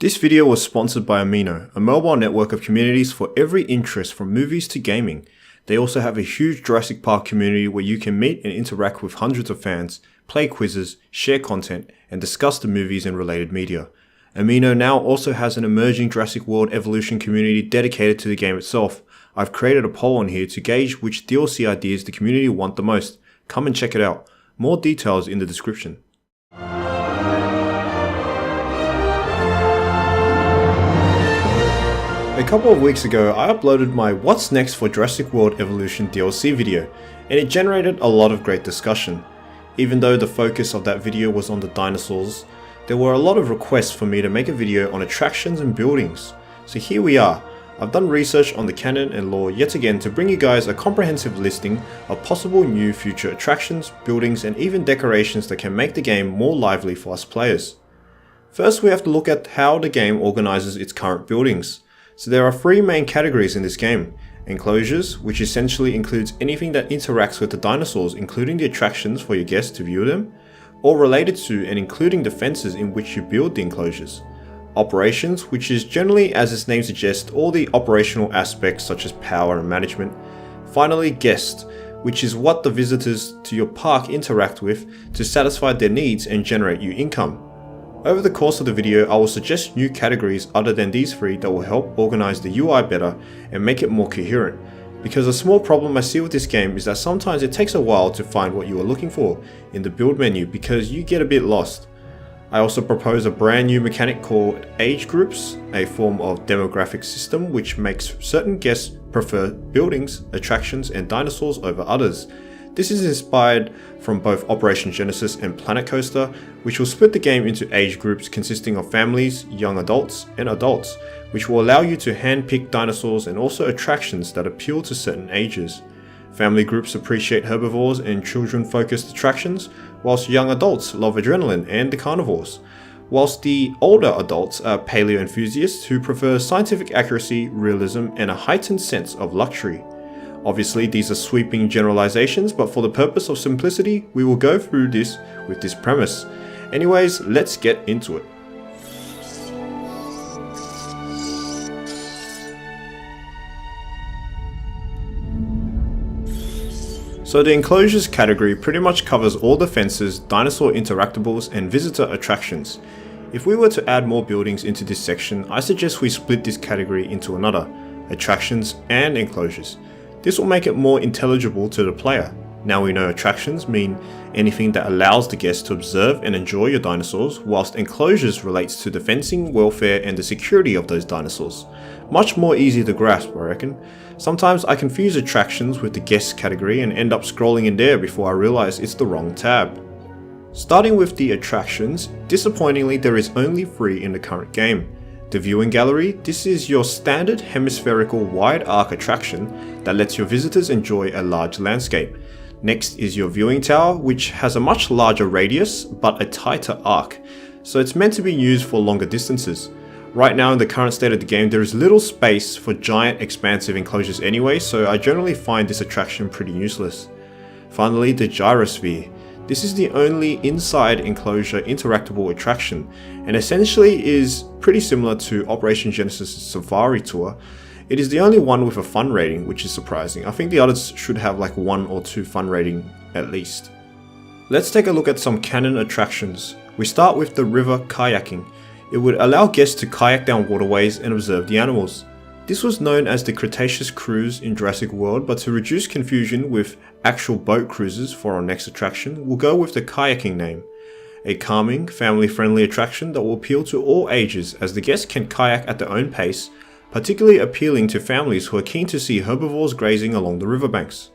This video was sponsored by Amino, a mobile network of communities for every interest from movies to gaming. They also have a huge Jurassic Park community where you can meet and interact with hundreds of fans, play quizzes, share content, and discuss the movies and related media. Amino now also has an emerging Jurassic World Evolution community dedicated to the game itself. I've created a poll on here to gauge which DLC ideas the community want the most. Come and check it out. More details in the description. A couple of weeks ago, I uploaded my What's Next for Jurassic World Evolution DLC video, and it generated a lot of great discussion. Even though the focus of that video was on the dinosaurs, there were a lot of requests for me to make a video on attractions and buildings. So here we are. I've done research on the canon and lore yet again to bring you guys a comprehensive listing of possible new future attractions, buildings, and even decorations that can make the game more lively for us players. First, we have to look at how the game organizes its current buildings. So there are three main categories in this game. Enclosures, which essentially includes anything that interacts with the dinosaurs, including the attractions for your guests to view them, or related to and including the fences in which you build the enclosures. Operations, which is generally, as its name suggests, all the operational aspects such as power and management. Finally, guest, which is what the visitors to your park interact with to satisfy their needs and generate you income. Over the course of the video, I will suggest new categories other than these three that will help organize the UI better and make it more coherent. Because a small problem I see with this game is that sometimes it takes a while to find what you are looking for in the build menu because you get a bit lost. I also propose a brand new mechanic called age groups, a form of demographic system which makes certain guests prefer buildings, attractions, and dinosaurs over others. This is inspired from both Operation Genesis and Planet Coaster, which will split the game into age groups consisting of families, young adults, and adults, which will allow you to handpick dinosaurs and also attractions that appeal to certain ages. Family groups appreciate herbivores and children-focused attractions, whilst young adults love adrenaline and the carnivores, whilst the older adults are paleo enthusiasts who prefer scientific accuracy, realism, and a heightened sense of luxury. Obviously, these are sweeping generalizations, but for the purpose of simplicity, we will go through this with this premise. Anyways, let's get into it. So the enclosures category pretty much covers all the fences, dinosaur interactables, and visitor attractions. If we were to add more buildings into this section, I suggest we split this category into another, attractions and enclosures. This will make it more intelligible to the player. Now we know attractions mean anything that allows the guest to observe and enjoy your dinosaurs, whilst enclosures relates to the fencing, welfare, and the security of those dinosaurs. Much more easy to grasp, I reckon. Sometimes I confuse attractions with the guests category and end up scrolling in there before I realize it's the wrong tab. Starting with the attractions, disappointingly there is only 3 in the current game. The viewing gallery, this is your standard hemispherical wide arc attraction that lets your visitors enjoy a large landscape. Next is your viewing tower, which has a much larger radius but a tighter arc, so it's meant to be used for longer distances. Right now in the current state of the game there is little space for giant expansive enclosures anyway, so I generally find this attraction pretty useless. Finally, the gyrosphere. This is the only inside enclosure interactable attraction and essentially is pretty similar to Operation Genesis' Safari Tour. It is the only one with a fun rating, which is surprising. I think the others should have like 1 or 2 fun rating at least. Let's take a look at some canon attractions. We start with the river kayaking. It would allow guests to kayak down waterways and observe the animals. This was known as the Cretaceous Cruise in Jurassic World, but to reduce confusion with actual boat cruises for our next attraction, we'll go with the kayaking name. A calming, family-friendly attraction that will appeal to all ages as the guests can kayak at their own pace, particularly appealing to families who are keen to see herbivores grazing along the riverbanks.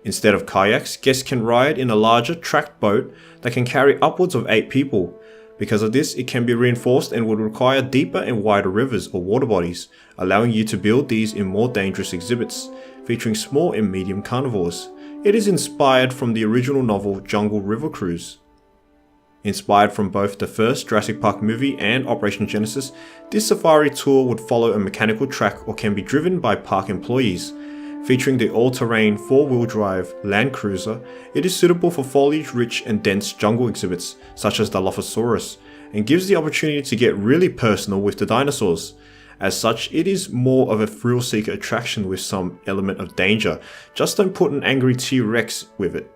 Instead of kayaks, guests can ride in a larger tracked boat that can carry upwards of 8 people. Because of this, it can be reinforced and would require deeper and wider rivers or water bodies, allowing you to build these in more dangerous exhibits, featuring small and medium carnivores. It is inspired from the original novel Jungle River Cruise. Inspired from both the first Jurassic Park movie and Operation Genesis, this safari tour would follow a mechanical track or can be driven by park employees. Featuring the all-terrain 4-wheel drive Land Cruiser, it is suitable for foliage-rich and dense jungle exhibits such as the Dilophosaurus, and gives the opportunity to get really personal with the dinosaurs. As such, it is more of a thrill-seeker attraction with some element of danger. Just don't put an angry T-Rex with it.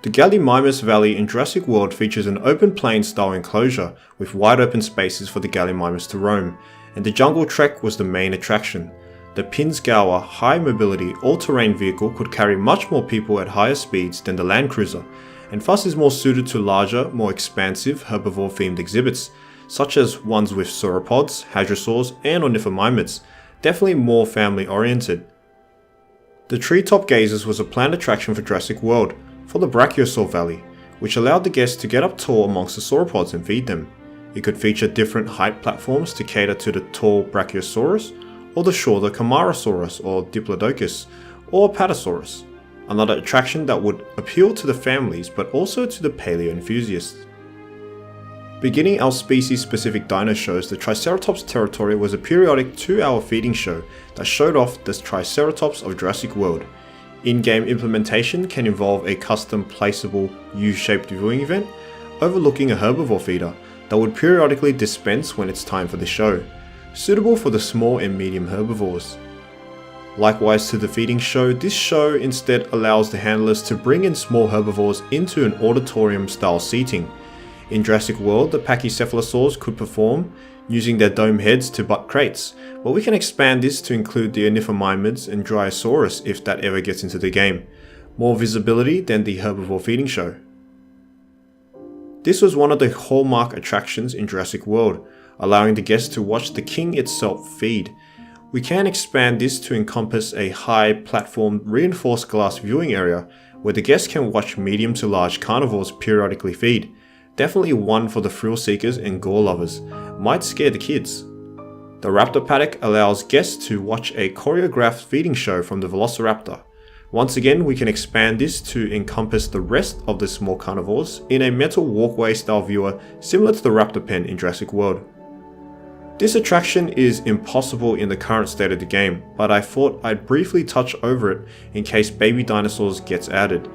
The Gallimimus Valley in Jurassic World features an open plain style enclosure with wide open spaces for the Gallimimus to roam, and the Jungle Trek was the main attraction. The Pinzgauer high mobility all-terrain vehicle could carry much more people at higher speeds than the Land Cruiser, and thus is more suited to larger, more expansive herbivore themed exhibits, such as ones with sauropods, hadrosaurs and ornithomimids, definitely more family oriented. The Treetop Gazers was a planned attraction for Jurassic World, for the Brachiosaur Valley, which allowed the guests to get up tall amongst the sauropods and feed them. It could feature different height platforms to cater to the tall Brachiosaurus, or the shorter Camarasaurus or Diplodocus, or Apatosaurus. Another attraction that would appeal to the families but also to the paleo enthusiasts. Beginning our species-specific dino shows, the Triceratops Territory was a periodic 2-hour feeding show that showed off the Triceratops of Jurassic World. In-game implementation can involve a custom placeable U-shaped viewing event overlooking a herbivore feeder that would periodically dispense when it's time for the show, suitable for the small and medium herbivores. Likewise to the feeding show, this show instead allows the handlers to bring in small herbivores into an auditorium-style seating. In Jurassic World, the Pachycephalosaurs could perform using their dome heads to butt crates, but we can expand this to include the Ornithomimids and Dryosaurus if that ever gets into the game. More visibility than the herbivore feeding show. This was one of the hallmark attractions in Jurassic World, allowing the guests to watch the king itself feed. We can expand this to encompass a high platform reinforced glass viewing area where the guests can watch medium to large carnivores periodically feed. Definitely one for the thrill seekers and gore lovers. Might scare the kids. The Raptor Paddock allows guests to watch a choreographed feeding show from the Velociraptor. Once again, we can expand this to encompass the rest of the small carnivores in a metal walkway style viewer similar to the Raptor Pen in Jurassic World. This attraction is impossible in the current state of the game, but I thought I'd briefly touch over it in case Baby Dinosaurs gets added.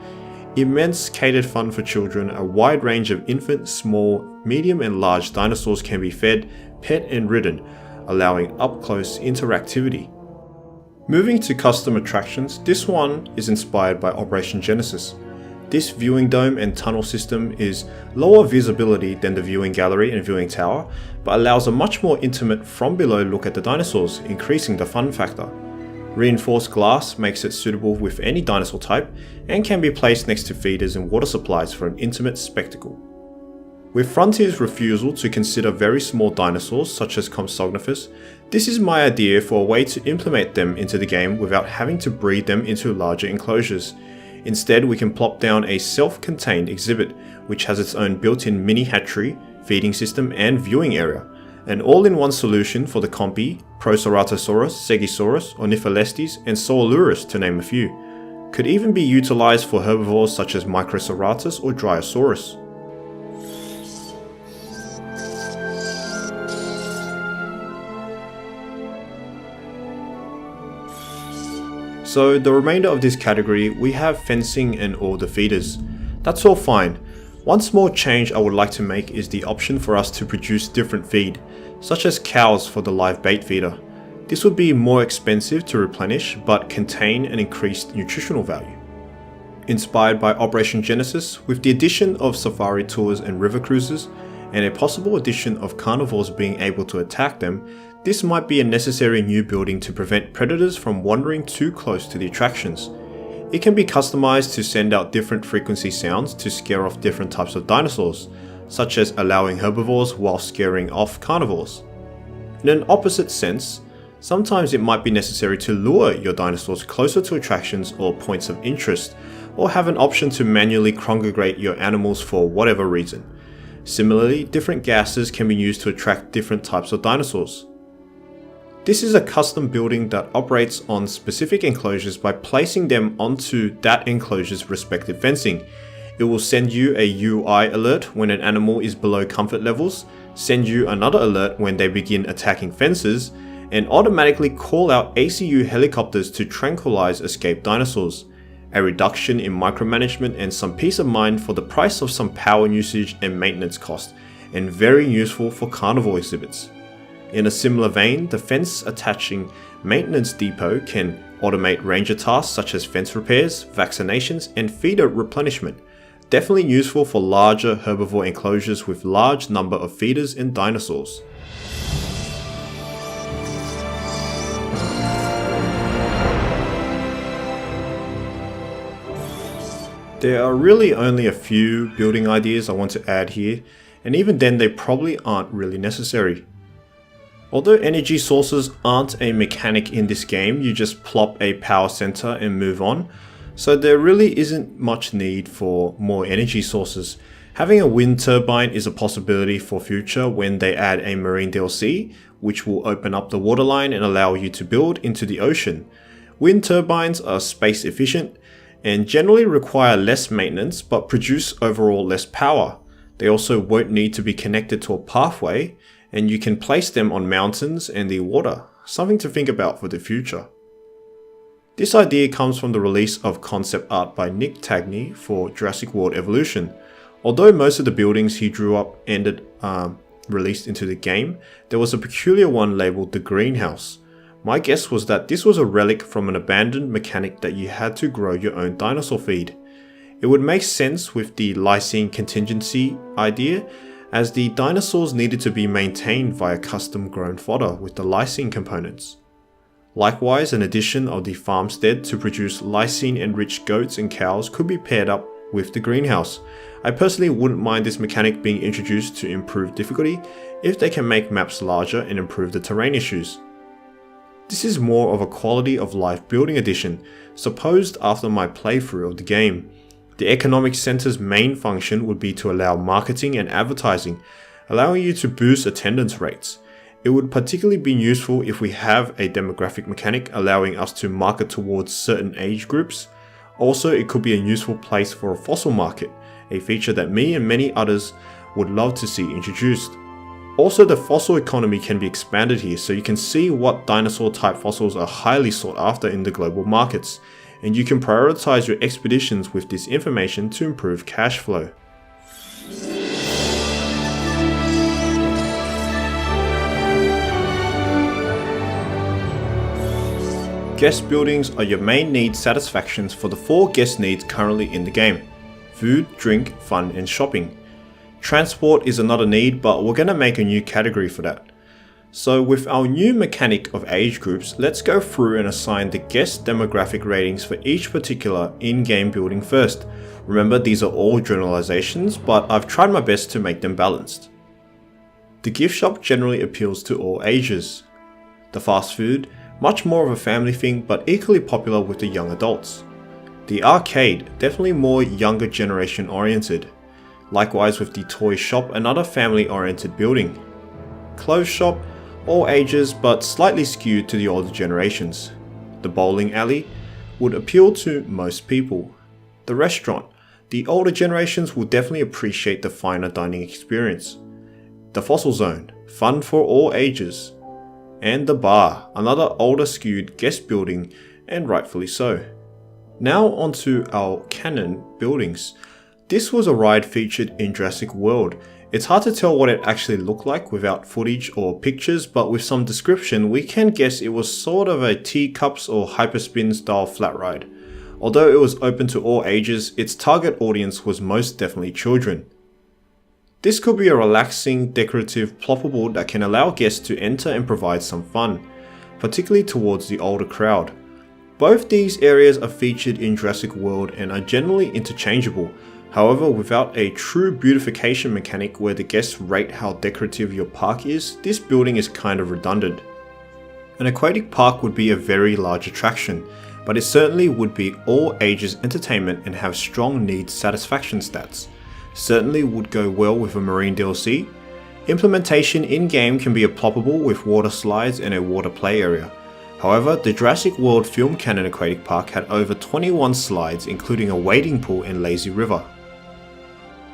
Immense catered fun for children, a wide range of infant, small, medium and large dinosaurs can be fed, pet and ridden, allowing up-close interactivity. Moving to custom attractions, this one is inspired by Operation Genesis. This viewing dome and tunnel system is lower visibility than the viewing gallery and viewing tower, but allows a much more intimate from below look at the dinosaurs, increasing the fun factor. Reinforced glass makes it suitable with any dinosaur type and can be placed next to feeders and water supplies for an intimate spectacle. With Frontier's refusal to consider very small dinosaurs such as Compsognathus, this is my idea for a way to implement them into the game without having to breed them into larger enclosures. Instead, we can plop down a self-contained exhibit which has its own built-in mini hatchery, feeding system and viewing area. An all-in-one solution for the Compy, Proceratosaurus, Stegosaurus, Ornitholestes and Saurolurus to name a few. Could even be utilized for herbivores such as Microceratus or Dryosaurus. So the remainder of this category, we have fencing and all the feeders. That's all fine. One small change I would like to make is the option for us to produce different feed, such as cows for the live bait feeder. This would be more expensive to replenish but contain an increased nutritional value. Inspired by Operation Genesis, with the addition of safari tours and river cruises, and a possible addition of carnivores being able to attack them, this might be a necessary new building to prevent predators from wandering too close to the attractions. It can be customized to send out different frequency sounds to scare off different types of dinosaurs, such as allowing herbivores while scaring off carnivores. In an opposite sense, sometimes it might be necessary to lure your dinosaurs closer to attractions or points of interest, or have an option to manually congregate your animals for whatever reason. Similarly, different gases can be used to attract different types of dinosaurs. This is a custom building that operates on specific enclosures by placing them onto that enclosure's respective fencing. It will send you a UI alert when an animal is below comfort levels, send you another alert when they begin attacking fences, and automatically call out ACU helicopters to tranquilize escaped dinosaurs. A reduction in micromanagement and some peace of mind for the price of some power usage and maintenance cost, and very useful for carnival exhibits. In a similar vein, the fence attaching maintenance depot can automate ranger tasks such as fence repairs, vaccinations, and feeder replenishment. Definitely useful for larger herbivore enclosures with large number of feeders and dinosaurs. There are really only a few building ideas I want to add here, and even then they probably aren't really necessary. Although energy sources aren't a mechanic in this game, you just plop a power center and move on, so there really isn't much need for more energy sources. Having a wind turbine is a possibility for future when they add a marine DLC, which will open up the waterline and allow you to build into the ocean. Wind turbines are space efficient and generally require less maintenance but produce overall less power. They also won't need to be connected to a pathway, and you can place them on mountains and the water, something to think about for the future. This idea comes from the release of concept art by Nick Tagney for Jurassic World Evolution. Although most of the buildings he drew up ended released into the game, there was a peculiar one labelled the greenhouse. My guess was that this was a relic from an abandoned mechanic that you had to grow your own dinosaur feed. It would make sense with the lysine contingency idea, as the dinosaurs needed to be maintained via custom grown fodder with the lysine components. Likewise, an addition of the farmstead to produce lysine enriched goats and cows could be paired up with the greenhouse. I personally wouldn't mind this mechanic being introduced to improve difficulty if they can make maps larger and improve the terrain issues. This is more of a quality of life building addition, supposed after my playthrough of the game. The economic center's main function would be to allow marketing and advertising, allowing you to boost attendance rates. It would particularly be useful if we have a demographic mechanic allowing us to market towards certain age groups. Also, it could be a useful place for a fossil market, a feature that me and many others would love to see introduced. Also, the fossil economy can be expanded here, so you can see what dinosaur type fossils are highly sought after in the global markets, and you can prioritize your expeditions with this information to improve cash flow. Guest buildings are your main need satisfactions for the 4 guest needs currently in the game: food, drink, fun, and shopping. Transport is another need, but we're going to make a new category for that. So with our new mechanic of age groups, let's go through and assign the guest demographic ratings for each particular in-game building first. Remember, these are all generalizations, but I've tried my best to make them balanced. The gift shop generally appeals to all ages. The fast food, much more of a family thing, but equally popular with the young adults. The arcade, definitely more younger generation oriented. Likewise with the toy shop, another family oriented building. Clothes shop, all ages but slightly skewed to the older generations. The bowling alley would appeal to most people. The restaurant, the older generations will definitely appreciate the finer dining experience. The fossil zone, fun for all ages. And the bar, another older skewed guest building, and rightfully so. Now onto our canon buildings. This was a ride featured in Jurassic World. It's hard to tell what it actually looked like without footage or pictures, but with some description we can guess it was sort of a teacups or hyperspin style flat ride. Although it was open to all ages, its target audience was most definitely children. This could be a relaxing, decorative ploppable that can allow guests to enter and provide some fun, particularly towards the older crowd. Both these areas are featured in Jurassic World and are generally interchangeable. However, without a true beautification mechanic where the guests rate how decorative your park is, this building is kind of redundant. An aquatic park would be a very large attraction, but it certainly would be all ages entertainment and have strong needs satisfaction stats. Certainly would go well with a marine DLC. Implementation in-game can be a ploppable with water slides and a water play area. However, the Jurassic World Film Canon Aquatic Park had over 21 slides, including a wading pool and lazy river.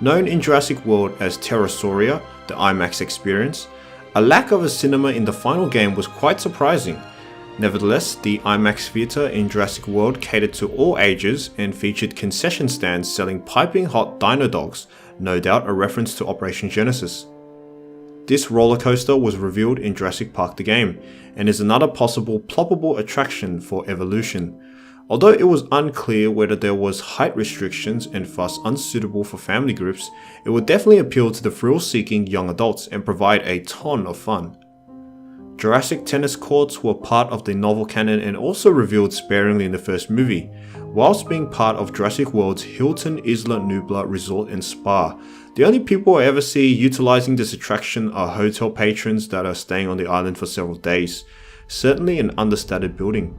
Known in Jurassic World as Terrasauria, the IMAX experience, a lack of a cinema in the final game was quite surprising. Nevertheless, the IMAX theatre in Jurassic World catered to all ages and featured concession stands selling piping hot dino dogs, no doubt a reference to Operation Genesis. This roller coaster was revealed in Jurassic Park the game, and is another possible ploppable attraction for Evolution. Although it was unclear whether there was height restrictions and thus unsuitable for family groups, it would definitely appeal to the thrill-seeking young adults and provide a ton of fun. Jurassic tennis courts were part of the novel canon and also revealed sparingly in the first movie, whilst being part of Jurassic World's Hilton Isla Nublar Resort and Spa. The only people I ever see utilizing this attraction are hotel patrons that are staying on the island for several days. Certainly an understated building.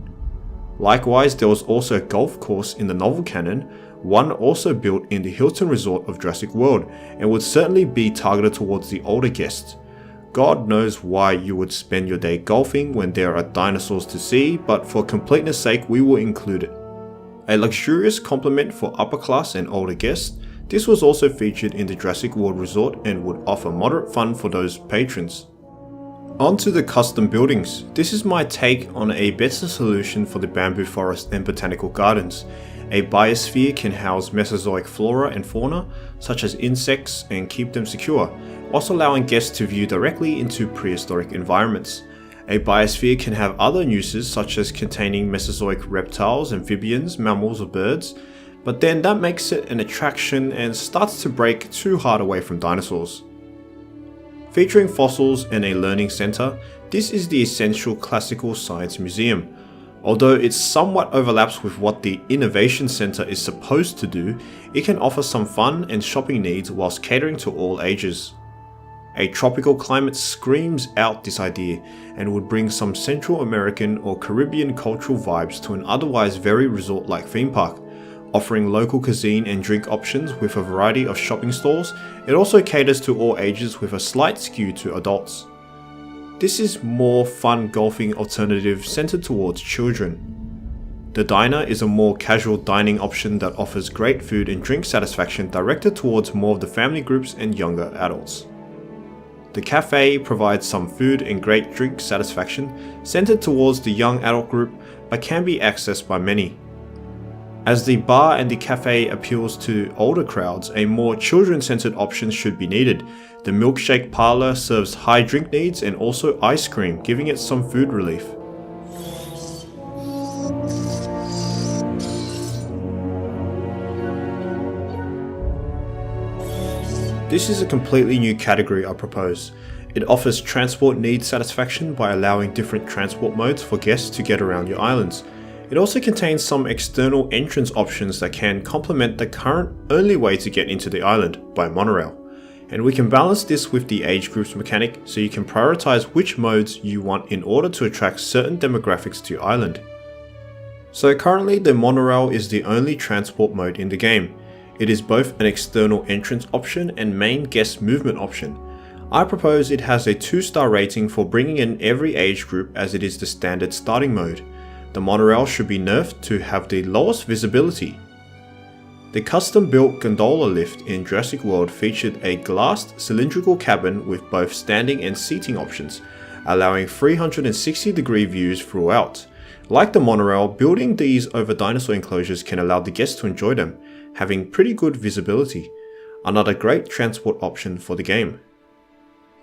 Likewise, there was also a golf course in the novel canon, one also built in the Hilton Resort of Jurassic World, and would certainly be targeted towards the older guests. God knows why you would spend your day golfing when there are dinosaurs to see, but for completeness sake we will include it. A luxurious complement for upper class and older guests, this was also featured in the Jurassic World Resort and would offer moderate fun for those patrons. Onto the custom buildings. This is my take on a better solution for the bamboo forest and botanical gardens. A biosphere can house Mesozoic flora and fauna, such as insects, and keep them secure, whilst allowing guests to view directly into prehistoric environments. A biosphere can have other uses, such as containing Mesozoic reptiles, amphibians, mammals or birds, but then that makes it an attraction and starts to break too hard away from dinosaurs. Featuring fossils and a learning center, this is the essential classical science museum. Although it somewhat overlaps with what the Innovation Center is supposed to do, it can offer some fun and shopping needs whilst catering to all ages. A tropical climate screams out this idea and would bring some Central American or Caribbean cultural vibes to an otherwise very resort-like theme park. Offering local cuisine and drink options with a variety of shopping stalls, it also caters to all ages with a slight skew to adults. This is more fun golfing alternative centered towards children. The diner is a more casual dining option that offers great food and drink satisfaction directed towards more of the family groups and younger adults. The cafe provides some food and great drink satisfaction centered towards the young adult group but can be accessed by many. As the bar and the cafe appeals to older crowds, a more children-centered option should be needed. The milkshake parlor serves high drink needs and also ice cream, giving it some food relief. This is a completely new category I propose. It offers transport needs satisfaction by allowing different transport modes for guests to get around your islands. It also contains some external entrance options that can complement the current only way to get into the island, by monorail. And we can balance this with the age groups mechanic so you can prioritize which modes you want in order to attract certain demographics to your island. So currently the monorail is the only transport mode in the game. It is both an external entrance option and main guest movement option. I propose it has a 2-star rating for bringing in every age group as it is the standard starting mode. The monorail should be nerfed to have the lowest visibility. The custom-built gondola lift in Jurassic World featured a glassed cylindrical cabin with both standing and seating options, allowing 360-degree views throughout. Like the monorail, building these over dinosaur enclosures can allow the guests to enjoy them, having pretty good visibility. Another great transport option for the game.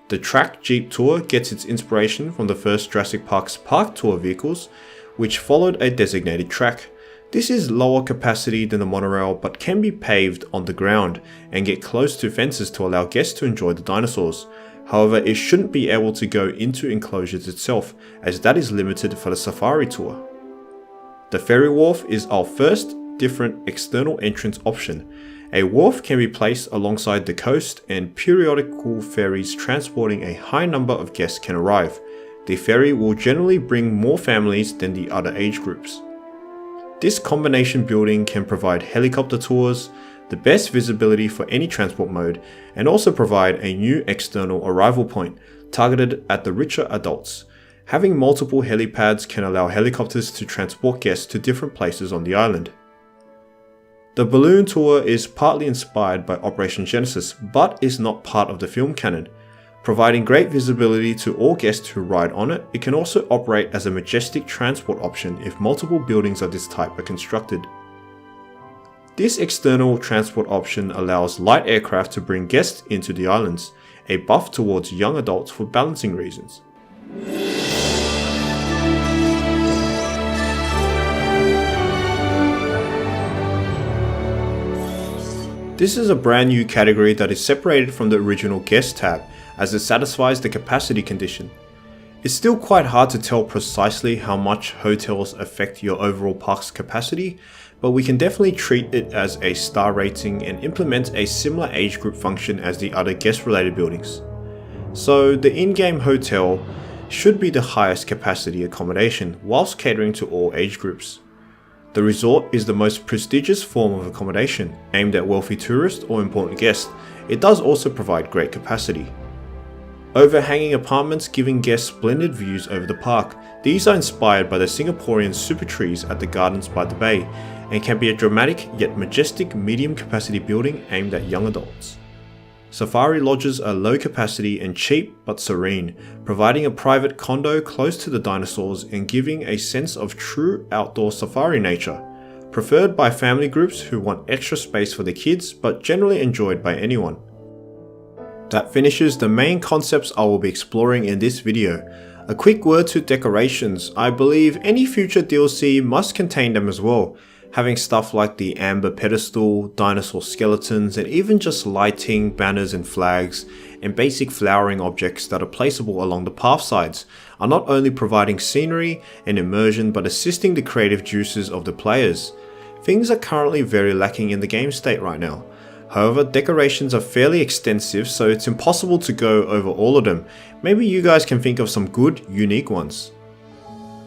The track Jeep Tour gets its inspiration from the first Jurassic Park's Park Tour vehicles, which followed a designated track. This is lower capacity than the monorail but can be paved on the ground and get close to fences to allow guests to enjoy the dinosaurs. However, it shouldn't be able to go into Enclosures itself, as that is limited for the safari tour. The ferry wharf is our first different external entrance option. A wharf can be placed alongside the coast and periodical ferries transporting a high number of guests can arrive. The ferry will generally bring more families than the other age groups. This combination building can provide helicopter tours, the best visibility for any transport mode, and also provide a new external arrival point targeted at the richer adults. Having multiple helipads can allow helicopters to transport guests to different places on the island. The balloon tour is partly inspired by Operation Genesis, but is not part of the film canon. Providing great visibility to all guests who ride on it, it can also operate as a majestic transport option if multiple buildings of this type are constructed. This external transport option allows light aircraft to bring guests into the islands, a buff towards young adults for balancing reasons. This is a brand new category that is separated from the original guest tab, as it satisfies the capacity condition. It's still quite hard to tell precisely how much hotels affect your overall park's capacity, but we can definitely treat it as a star rating and implement a similar age group function as the other guest related buildings. So the in-game hotel should be the highest capacity accommodation whilst catering to all age groups. The resort is the most prestigious form of accommodation, aimed at wealthy tourists or important guests. It does also provide great capacity. Overhanging apartments giving guests splendid views over the park. These are inspired by the Singaporean super trees at the gardens by the bay, and can be a dramatic yet majestic medium capacity building aimed at young adults. Safari lodges are low capacity and cheap but serene, providing a private condo close to the dinosaurs and giving a sense of true outdoor safari nature, preferred by family groups who want extra space for the kids but generally enjoyed by anyone. That finishes the main concepts I will be exploring in this video. A quick word to decorations. I believe any future DLC must contain them as well, having stuff like the amber pedestal, dinosaur skeletons, and even just lighting, banners and flags, and basic flowering objects that are placeable along the path sides are not only providing scenery and immersion but assisting the creative juices of the players. Things are currently very lacking in the game state right now. However, decorations are fairly extensive, so it's impossible to go over all of them. Maybe you guys can think of some good, unique ones.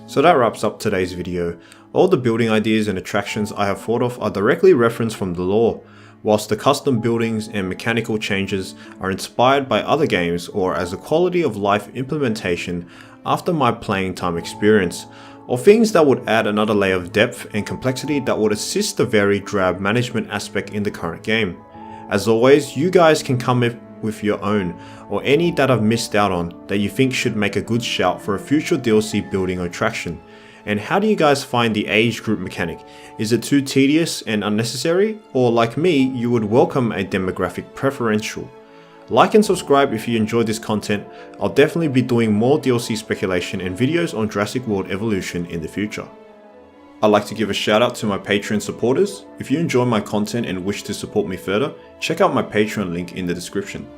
So that wraps up today's video. All the building ideas and attractions I have thought of are directly referenced from the lore, whilst the custom buildings and mechanical changes are inspired by other games or as a quality of life implementation after my playing time experience, or things that would add another layer of depth and complexity that would assist the very drab management aspect in the current game. As always, you guys can come up with your own, or any that I've missed out on that you think should make a good shout for a future DLC building or attraction. And how do you guys find the age group mechanic? Is it too tedious and unnecessary? Or like me, you would welcome a demographic preferential? Like and subscribe if you enjoyed this content. I'll definitely be doing more DLC speculation and videos on Jurassic World Evolution in the future. I'd like to give a shout out to my Patreon supporters. If you enjoy my content and wish to support me further, check out my Patreon link in the description.